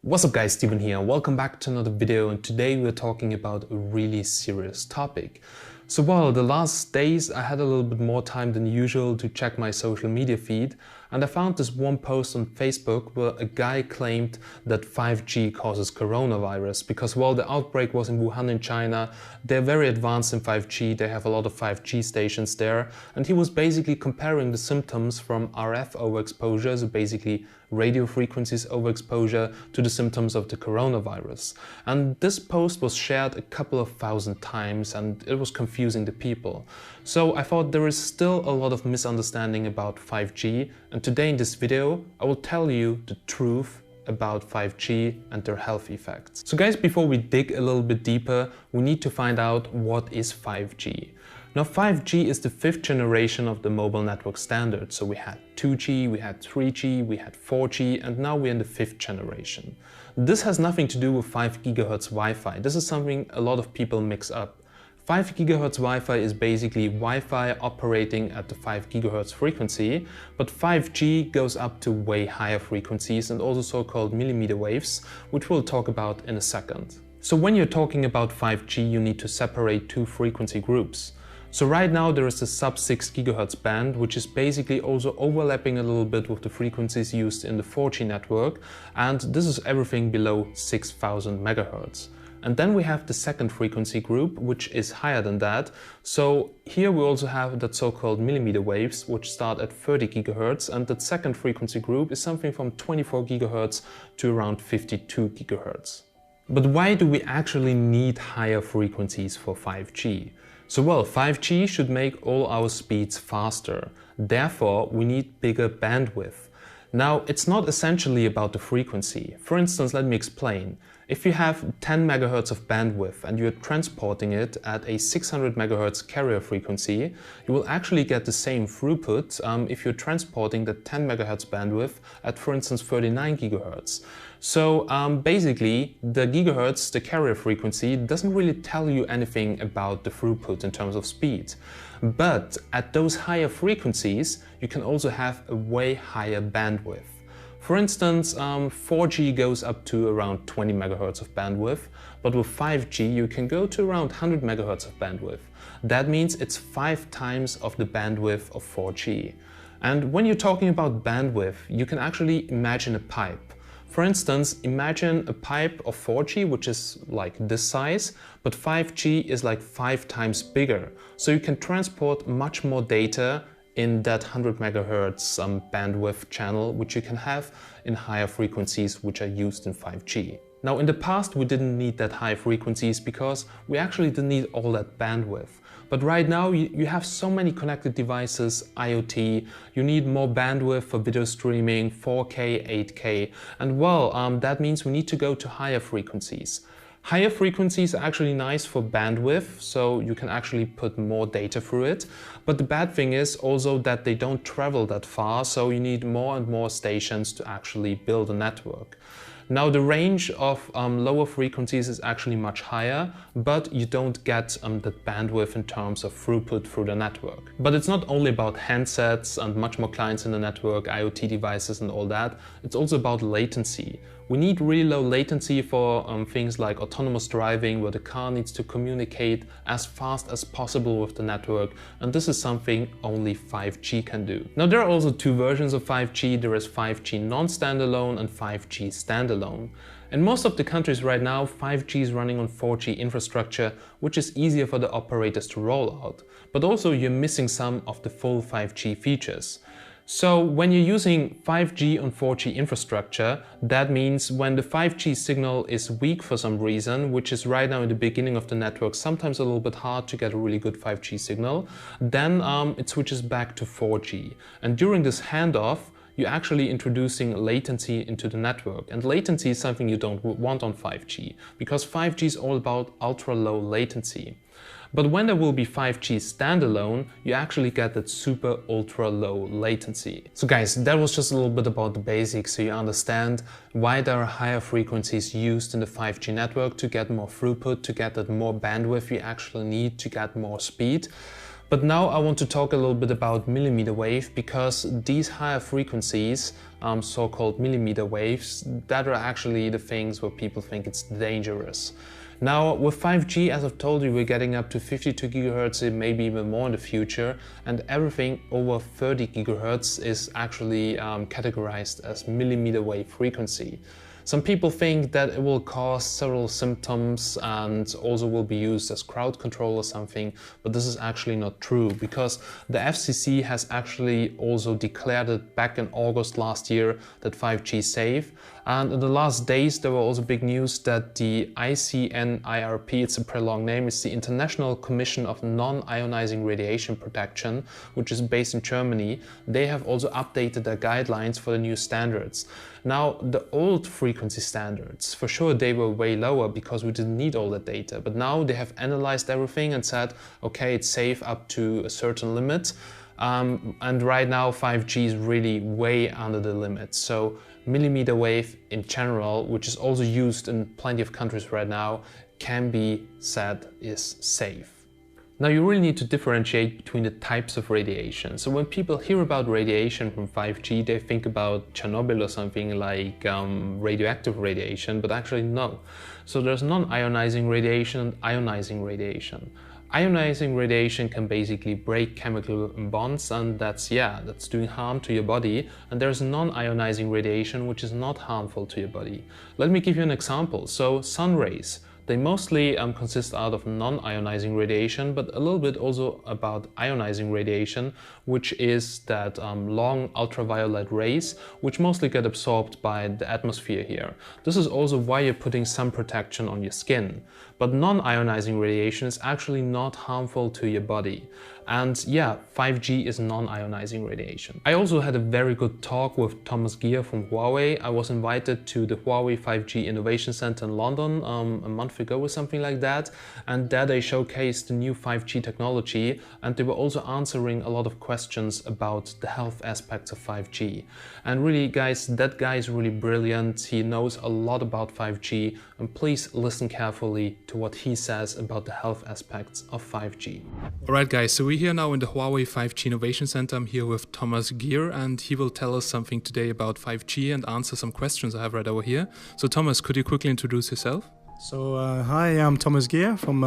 What's up guys, Steven here. Welcome back to another video, and today we're talking about a really serious topic. So the last days I had a little bit more time than usual to check my social media feed, and I found this one post on Facebook where a guy claimed that 5G causes coronavirus because the outbreak was in Wuhan in China. They're very advanced in 5G, they have a lot of 5G stations there, and he was basically comparing the symptoms from RF overexposure, so basically radio frequencies overexposure, to the symptoms of the coronavirus. And this post was shared a couple of thousand times and it was confusing the people. So I thought there is still a lot of misunderstanding about 5G, and today in this video I will tell you the truth about 5G and their health effects. So guys, before we dig a little bit deeper, we need to find out what is 5G. Now 5G is the fifth generation of the mobile network standard. So we had 2G, we had 3G, we had 4G, and now we're in the fifth generation. This has nothing to do with 5 GHz Wi-Fi. This is something a lot of people mix up. 5 GHz Wi-Fi is basically Wi-Fi operating at the 5 GHz frequency, but 5G goes up to way higher frequencies and also so-called millimeter waves, which we'll talk about in a second. So when you're talking about 5G, you need to separate two frequency groups. So right now there is the sub 6 GHz band, which is basically also overlapping a little bit with the frequencies used in the 4G network, and this is everything below 6000 MHz. And then we have the second frequency group, which is higher than that. So here we also have that so-called millimeter waves, which start at 30 GHz, and that second frequency group is something from 24 GHz to around 52 GHz. But why do we actually need higher frequencies for 5G? So 5G should make all our speeds faster. Therefore, we need bigger bandwidth. Now, it's not essentially about the frequency. For instance, let me explain. If you have 10 MHz of bandwidth and you're transporting it at a 600 MHz carrier frequency, you will actually get the same throughput if you're transporting the 10 MHz bandwidth at, for instance, 39 GHz. So basically, the gigahertz, the carrier frequency, doesn't really tell you anything about the throughput in terms of speed. But at those higher frequencies, you can also have a way higher bandwidth. For instance, 4G goes up to around 20 MHz of bandwidth, but with 5G you can go to around 100 MHz of bandwidth. That means it's 5 times of the bandwidth of 4G. And when you're talking about bandwidth, you can actually imagine a pipe. For instance, imagine a pipe of 4G, which is like this size, but 5G is like 5 times bigger. So you can transport much more data in that 100 MHz bandwidth channel, which you can have in higher frequencies which are used in 5G. Now in the past we didn't need that high frequencies because we actually didn't need all that bandwidth. But right now you have so many connected devices, IoT, you need more bandwidth for video streaming, 4K, 8K, and that means we need to go to higher frequencies. Higher frequencies are actually nice for bandwidth, so you can actually put more data through it. But the bad thing is also that they don't travel that far, so you need more and more stations to actually build a network. Now the range of lower frequencies is actually much higher, but you don't get that bandwidth in terms of throughput through the network. But it's not only about handsets and much more clients in the network, IoT devices and all that, it's also about latency. We need really low latency for things like autonomous driving, where the car needs to communicate as fast as possible with the network, and this is something only 5G can do. Now there are also two versions of 5G. There is 5G non-standalone and 5G standalone. In most of the countries right now, 5G is running on 4G infrastructure, which is easier for the operators to roll out. But also you're missing some of the full 5G features. So when you're using 5G on 4G infrastructure, that means when the 5G signal is weak for some reason, which is right now in the beginning of the network sometimes a little bit hard to get a really good 5G signal, then it switches back to 4G. And during this handoff, you're actually introducing latency into the network. And latency is something you don't want on 5G, because 5G is all about ultra low latency. But when there will be 5G standalone, you actually get that super ultra low latency. So guys, that was just a little bit about the basics, so you understand why there are higher frequencies used in the 5G network to get more throughput, to get that more bandwidth you actually need to get more speed. But now I want to talk a little bit about millimeter wave, because these higher frequencies, so-called millimeter waves, that are actually the things where people think it's dangerous. Now with 5G, as I've told you, we're getting up to 52 GHz, maybe even more in the future, and everything over 30 GHz is actually categorized as millimeter wave frequency. Some people think that it will cause several symptoms and also will be used as crowd control or something, but this is actually not true, because the FCC has actually also declared it back in August last year that 5G is safe. And in the last days there were also big news that the ICNIRP, it's a prolonged name, it's the International Commission of Non-Ionizing Radiation Protection, which is based in Germany. They have also updated their guidelines for the new standards. Now, the old frequency standards, for sure they were way lower because we didn't need all that data, but now they have analyzed everything and said, okay, it's safe up to a certain limit. And right now 5G is really way under the limit. So millimeter wave in general, which is also used in plenty of countries right now, can be said is safe. Now you really need to differentiate between the types of radiation. So when people hear about radiation from 5G, they think about Chernobyl or something like radioactive radiation, but actually no. So there's non-ionizing radiation and ionizing radiation. Ionizing radiation can basically break chemical bonds, and that's doing harm to your body. And there's non-ionizing radiation, which is not harmful to your body. Let me give you an example. So sun rays. They mostly consist out of non-ionizing radiation, but a little bit also about ionizing radiation, which is that long ultraviolet rays, which mostly get absorbed by the atmosphere here. This is also why you're putting sun protection on your skin. But non-ionizing radiation is actually not harmful to your body. And yeah, 5G is non-ionizing radiation. I also had a very good talk with Thomas Gear from Huawei. I was invited to the Huawei 5G Innovation Center in London a month ago or something like that. And there they showcased the new 5G technology, and they were also answering a lot of questions about the health aspects of 5G. And really guys, that guy is really brilliant. He knows a lot about 5G, and please listen carefully to what he says about the health aspects of 5G. Alright guys, so we're here now in the Huawei 5G Innovation Center. I'm here with Thomas Gear, and he will tell us something today about 5G and answer some questions I have right over here. So Thomas, could you quickly introduce yourself? So hi, I'm Thomas Gear from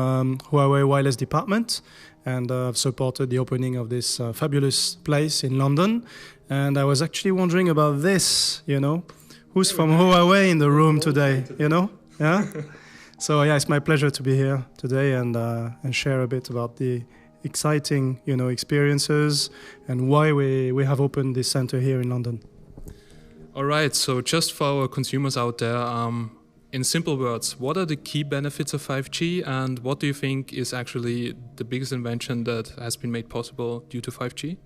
Huawei Wireless Department, and I've supported the opening of this fabulous place in London. And I was actually wondering about this, who's from Huawei in the room today, Yeah? So yeah, it's my pleasure to be here today and share a bit about the exciting, experiences and why we have opened this center here in London. All right, so just for our consumers out there, in simple words, what are the key benefits of 5G, and what do you think is actually the biggest invention that has been made possible due to 5G?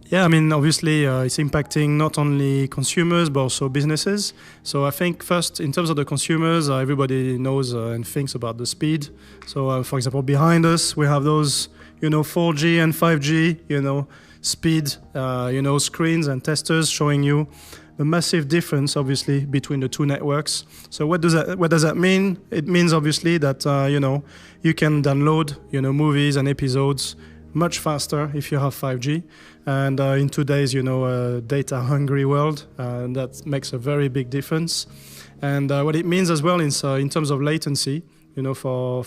Yeah, I mean, obviously it's impacting not only consumers but also businesses. So I think first, in terms of the consumers, everybody knows and thinks about the speed. So for example, behind us we have those, 4G and 5G, speed, screens and testers showing you the massive difference, obviously, between the two networks. So what does that mean? It means obviously that you can download movies and episodes much faster if you have 5G. And in today's data-hungry world, that makes a very big difference. And what it means as well is in terms of latency, for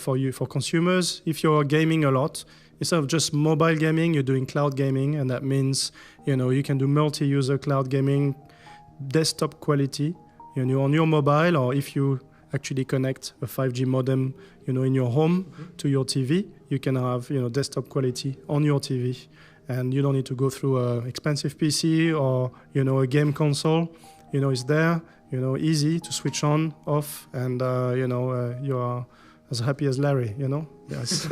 consumers, if you're gaming a lot, instead of just mobile gaming, you're doing cloud gaming, and that means you can do multi-user cloud gaming, desktop quality, on your mobile, or if you actually connect a 5G modem, in your home to your TV, you can have, desktop quality on your TV, and you don't need to go through an expensive PC or, a game console. It's there, easy to switch on, off, and, you are as happy as Larry, Yes.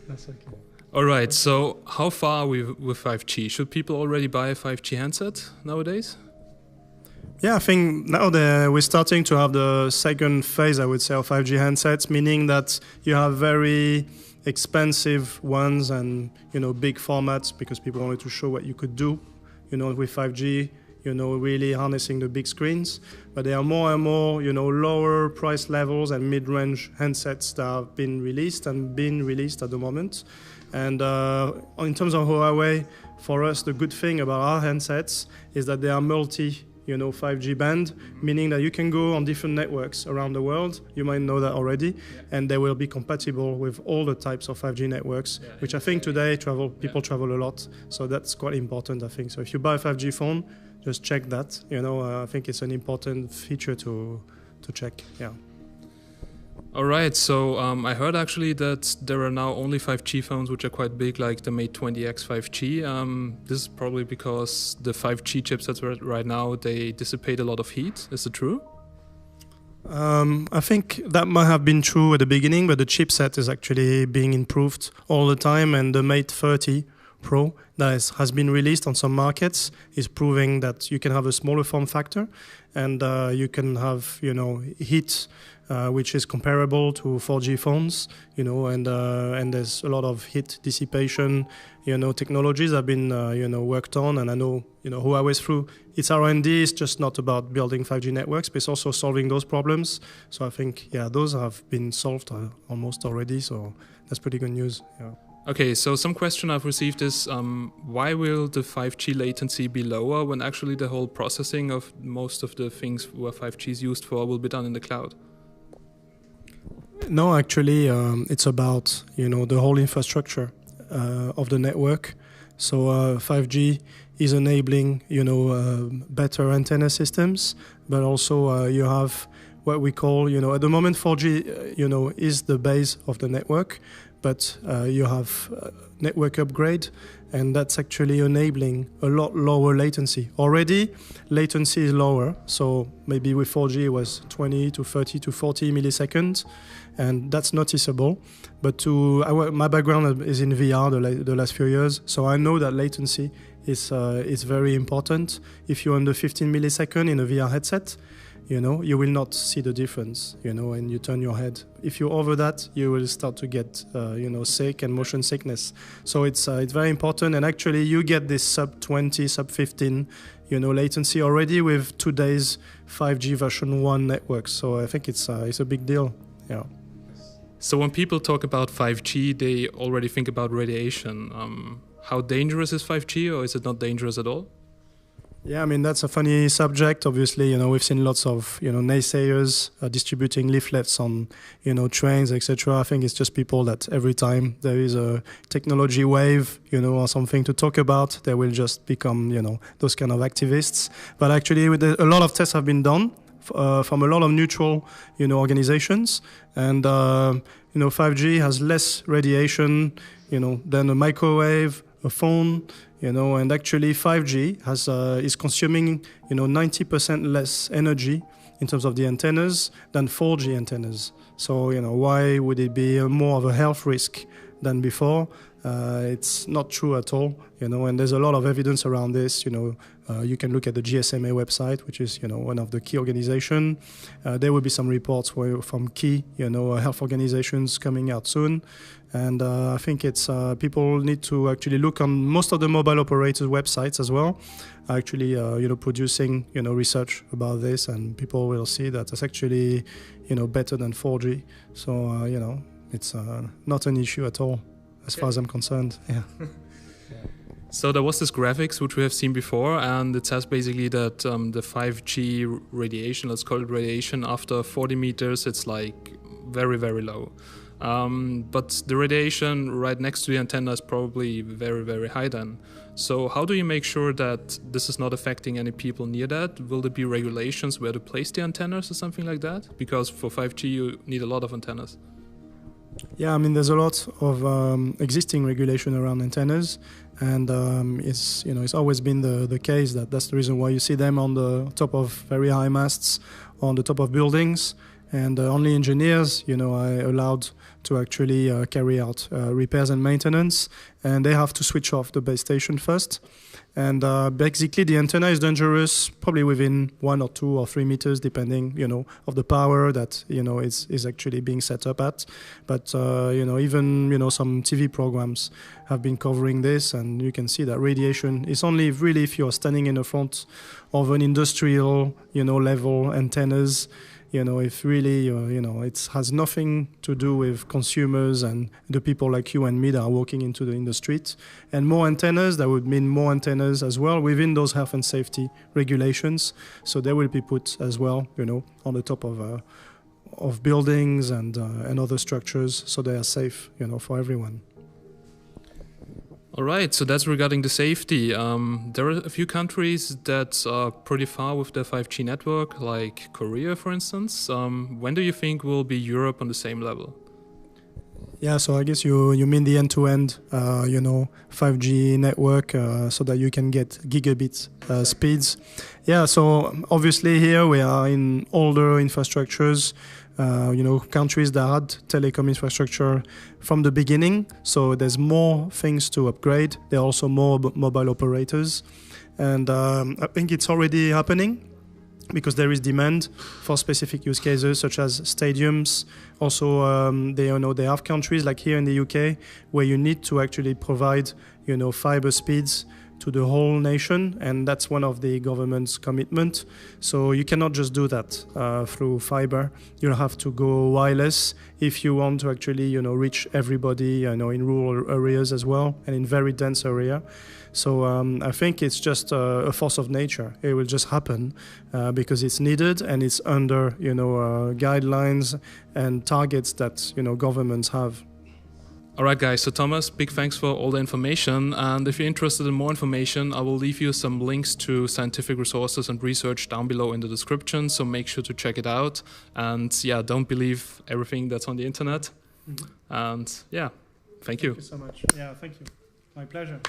That's okay. All right, so how far are we with 5G? Should people already buy a 5G handset nowadays? Yeah, I think now we're starting to have the second phase, I would say, of 5G handsets, meaning that you have very expensive ones and, big formats, because people wanted to show what you could do, with 5G, really harnessing the big screens. But there are more and more, lower price levels and mid-range handsets that have been released at the moment. And in terms of Huawei, for us, the good thing about our handsets is that they are multi, 5G band, meaning that you can go on different networks around the world. You might know that already, and they will be compatible with all the types of 5G networks, which I think today people travel a lot, so that's quite important, I think. So if you buy a 5G phone, just check that. I think it's an important feature to check. Yeah. All right, so I heard actually that there are now only 5G phones which are quite big, like the Mate 20X 5G. This is probably because the 5G chipsets right now, they dissipate a lot of heat. Is it true? I think that might have been true at the beginning, but the chipset is actually being improved all the time, and the Mate 30 Pro that has been released on some markets is proving that you can have a smaller form factor, and you can have heat which is comparable to 4G phones, and there's a lot of heat dissipation, technologies have been worked on, and I know Huawei through its R&D is just not about building 5G networks, but it's also solving those problems. So I think those have been solved almost already. So that's pretty good news. Yeah. Okay, so some question I've received is why will the 5G latency be lower when actually the whole processing of most of the things where 5G is used for will be done in the cloud? No, actually, it's about the whole infrastructure of the network. So 5G is enabling better antenna systems, but also you have what we call at the moment 4G is the base of the network, but you have network upgrade, and that's actually enabling a lot lower latency. Already, latency is lower, so maybe with 4G it was 20 to 30 to 40 milliseconds, and that's noticeable. But my background is in VR the last few years, so I know that latency is very important. If you're under 15 milliseconds in a VR headset, you will not see the difference, and you turn your head. If you're over that, you will start to get, sick and motion sickness. So it's very important, and actually you get this sub 20, sub 15, latency already with today's 5G version 1 networks. So I think it's a big deal, yeah. So when people talk about 5G, they already think about radiation. How dangerous is 5G, or is it not dangerous at all? Yeah, I mean, that's a funny subject. Obviously, we've seen lots of, naysayers distributing leaflets on, trains, etc. I think it's just people that every time there is a technology wave, or something to talk about, they will just become, those kind of activists. But actually, a lot of tests have been done from a lot of neutral, organizations. And, 5G has less radiation, than a microwave, a phone, and actually 5G is consuming 90% less energy in terms of the antennas than 4G antennas. So why would it be more of a health risk than before? It's not true at all, and there's a lot of evidence around this. You can look at the GSMA website, which is one of the key organizations. There will be some reports from key health organizations coming out soon. And I think it's people need to actually look on most of the mobile operators' websites as well, actually producing research about this, and people will see that it's actually better than 4G. So it's not an issue at all as far as I'm concerned. Yeah. So there was this graphics which we have seen before, and it says basically that the 5G radiation, let's call it radiation, after 40 meters, it's like very, very low. But the radiation right next to the antenna is probably very, very high then. So how do you make sure that this is not affecting any people near that? Will there be regulations where to place the antennas or something like that? Because for 5G you need a lot of antennas. Yeah, I mean, there's a lot of existing regulation around antennas, and it's always been the case that's the reason why you see them on the top of very high masts, on the top of buildings, and only engineers, are allowed to actually carry out repairs and maintenance, and they have to switch off the base station first. And basically, the antenna is dangerous probably within 1 or 2 or 3 meters, depending, of the power that is actually being set up at. But even some TV programs have been covering this, and you can see that radiation is only really if you're standing in the front of an industrial level antennas. if really, it has nothing to do with consumers and the people like you and me that are walking in the street. And more antennas, that would mean more antennas as well within those health and safety regulations. So they will be put as well, on the top of buildings and other structures, so they are safe, for everyone. All right, so that's regarding the safety. There are a few countries that are pretty far with their 5G network, like Korea, for instance. When do you think will be Europe on the same level? Yeah, so I guess you mean the end-to-end, 5G network, so that you can get gigabit speeds. Yeah, so obviously here we are in older infrastructures, countries that had telecom infrastructure from the beginning. So there's more things to upgrade. There are also more mobile operators. And I think it's already happening, because there is demand for specific use cases such as stadiums. Also, they have countries like here in the UK where you need to actually provide, fiber speeds to the whole nation, and that's one of the government's commitment. So you cannot just do that through fiber. You'll have to go wireless if you want to actually, reach everybody, in rural areas as well, and in very dense area. So I think it's just a force of nature. It will just happen because it's needed, and it's under, guidelines and targets that, governments have. All right, guys, so Thomas, big thanks for all the information. And if you're interested in more information, I will leave you some links to scientific resources and research down below in the description. So make sure to check it out. And yeah, don't believe everything that's on the internet. Mm-hmm. And yeah, thank you. Thank you so much. Yeah, thank you. My pleasure.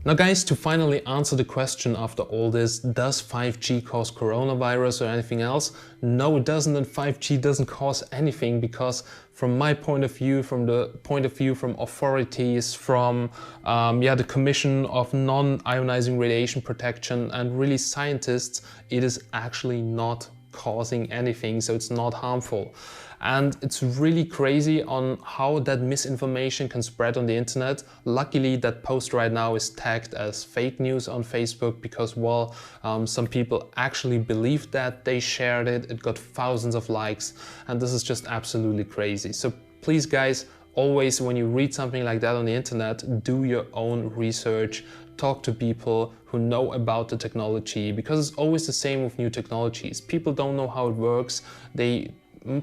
Now guys, to finally answer the question after all this, does 5G cause coronavirus or anything else? No, it doesn't, and 5G doesn't cause anything, because from my point of view, from the point of view from authorities, from the Commission of Non-Ionizing Radiation Protection and really scientists, it is actually not causing anything, so it's not harmful. And it's really crazy on how that misinformation can spread on the internet. Luckily, that post right now is tagged as fake news on Facebook because, well, some people actually believed that. They shared it, it got thousands of likes, and this is just absolutely crazy. So please, guys, always when you read something like that on the internet, do your own research. Talk to people who know about the technology, because it's always the same with new technologies. People don't know how it works. They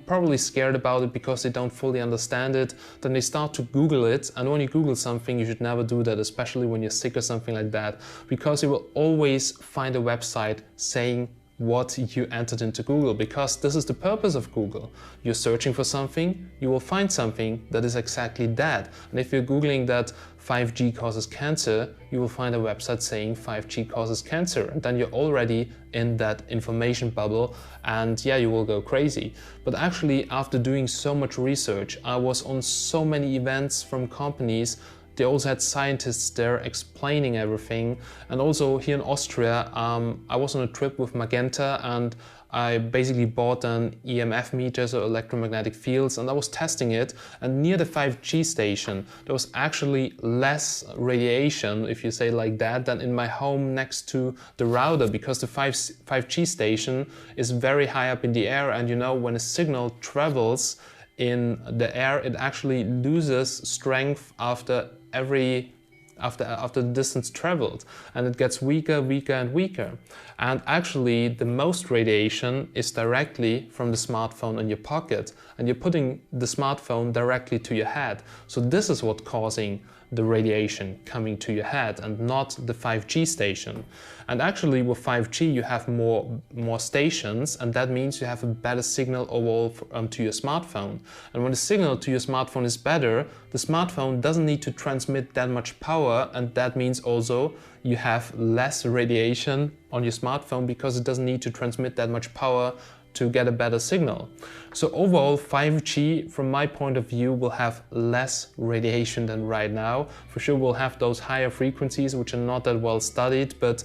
probably scared about it because they don't fully understand it. Then they start to Google it, and when you Google something, you should never do that, especially when you're sick or something like that, because you will always find a website saying what you entered into Google, because this is the purpose of Google. You're searching for something, you will find something that is exactly that. And if you're Googling that 5G causes cancer, you will find a website saying 5G causes cancer, and then you're already in that information bubble, and yeah, you will go crazy. But actually, after doing so much research, I was on so many events from companies. They also had scientists there explaining everything. And also here in Austria, I was on a trip with Magenta, and I basically bought an EMF meter, so electromagnetic fields, and I was testing it. And near the 5G station, there was actually less radiation, if you say like that, than in my home next to the router, because the 5G station is very high up in the air. And when a signal travels in the air, it actually loses strength after the distance traveled, and it gets weaker, weaker and weaker. And actually the most radiation is directly from the smartphone in your pocket, and you're putting the smartphone directly to your head. So this is what's causing the radiation coming to your head, and not the 5G station. And actually with 5G you have more stations, and that means you have a better signal overall to your smartphone. And when the signal to your smartphone is better, the smartphone doesn't need to transmit that much power, and that means also you have less radiation on your smartphone because it doesn't need to transmit that much power to get a better signal. So overall, 5G, from my point of view, will have less radiation than right now. For sure, we'll have those higher frequencies, which are not that well studied, but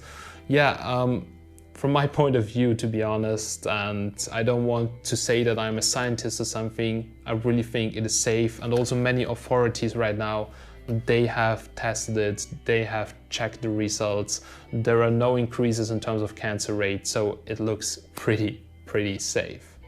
yeah, from my point of view, to be honest, and I don't want to say that I'm a scientist or something, I really think it is safe. And also many authorities right now, they have tested it, they have checked the results. There are no increases in terms of cancer rate, so it looks pretty safe.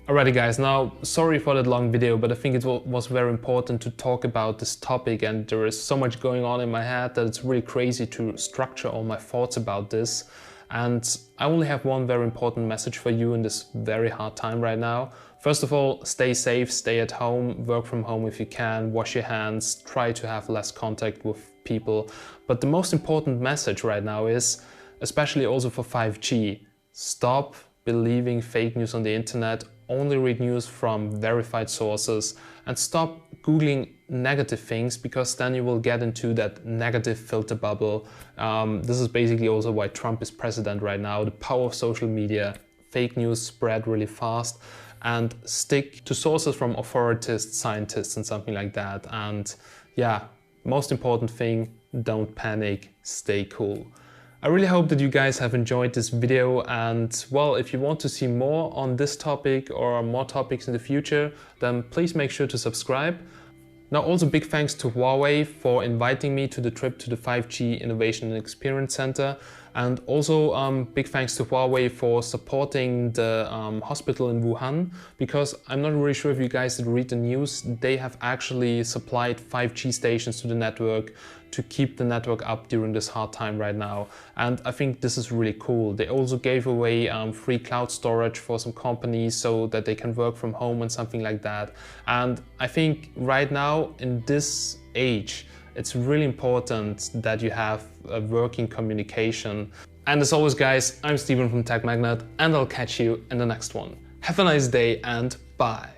Alrighty guys, now sorry for that long video, but I think it was very important to talk about this topic, and there is so much going on in my head that it's really crazy to structure all my thoughts about this. And I only have one very important message for you in this very hard time right now. First of all, stay safe, stay at home, work from home if you can, wash your hands, try to have less contact with people. But the most important message right now is, especially also for 5G, stop believing fake news on the internet. Only read news from verified sources and stop Googling negative things, because then you will get into that negative filter bubble. This is basically also why Trump is president right now. The power of social media, fake news spread really fast, and stick to sources from authorities, scientists and something like that. And yeah, most important thing, don't panic, stay cool. I really hope that you guys have enjoyed this video, and well, if you want to see more on this topic or more topics in the future, then please make sure to subscribe. Now also big thanks to Huawei for inviting me to the trip to the 5G Innovation and Experience Center, and also big thanks to Huawei for supporting the hospital in Wuhan, because I'm not really sure if you guys did read the news, they have actually supplied 5G stations to the network to keep the network up during this hard time right now. And I think this is really cool. They also gave away free cloud storage for some companies so that they can work from home and something like that. And I think right now in this age, it's really important that you have a working communication. And as always guys, I'm Steven from Tech Magnet, and I'll catch you in the next one. Have a nice day and bye.